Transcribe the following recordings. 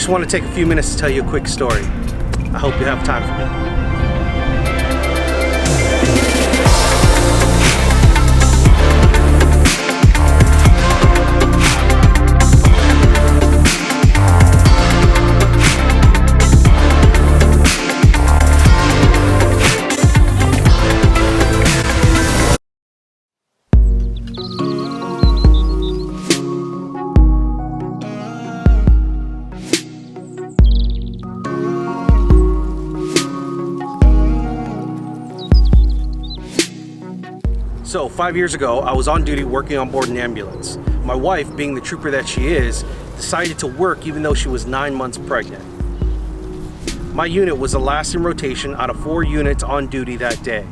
just want to take a few minutes to tell you a quick story. I hope you have time for me. So 5 years ago, I was on duty working on board an ambulance. My wife, being the trooper that she is, decided to work even though she was 9 months pregnant. My unit was the last in rotation out of 4 units on duty that day.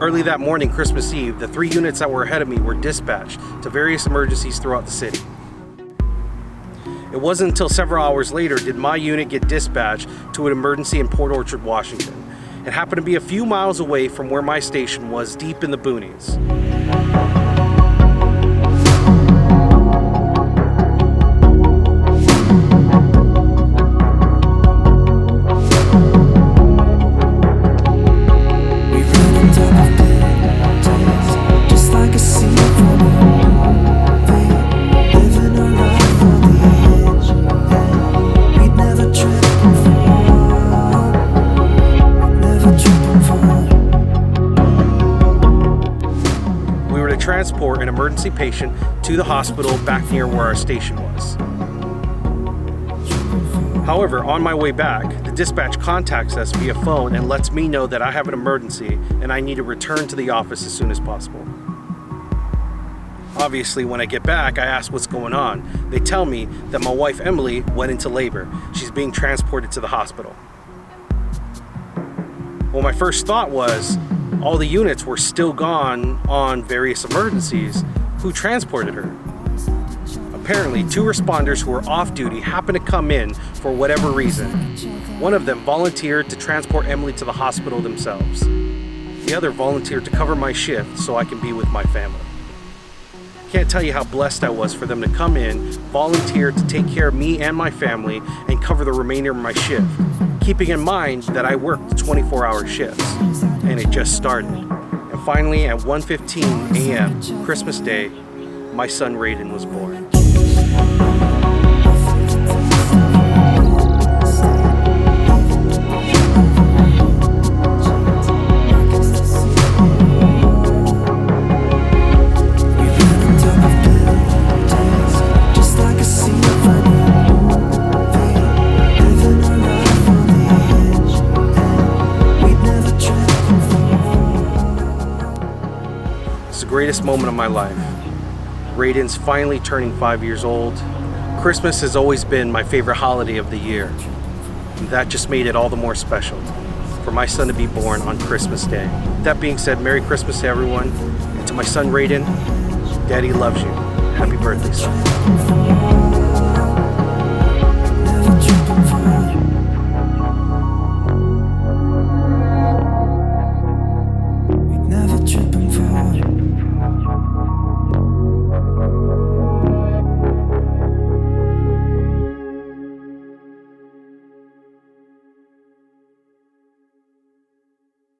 Early that morning, Christmas Eve, the 3 units that were ahead of me were dispatched to various emergencies throughout the city. It wasn't until several hours later did my unit get dispatched to an emergency in Port Orchard, Washington. It happened to be a few miles away from where my station was, deep in the boonies. Transport an emergency patient to the hospital back near where our station was. However, on my way back, the dispatch contacts us via phone and lets me know that I have an emergency and I need to return to the office as soon as possible. Obviously, when I get back, I ask what's going on. They tell me that my wife Emily went into labor. She's being transported to the hospital. Well, my first thought was, all the units were still gone on various emergencies. Who transported her? Apparently, 2 responders who were off duty happened to come in for whatever reason. One of them volunteered to transport Emily to the hospital themselves. The other volunteered to cover my shift so I can be with my family. Can't tell you how blessed I was for them to come in, volunteer to take care of me and my family, and cover the remainder of my shift, keeping in mind that I worked 24-hour shifts, and it just started. And finally, at 1:15 a.m., Christmas Day, my son Raiden was born. Greatest moment of my life. Raiden's finally turning 5 years old. Christmas has always been my favorite holiday of the year. And that just made it all the more special for my son to be born on Christmas Day. That being said, Merry Christmas to everyone. And to my son Raiden, Daddy loves you. Happy birthday, son.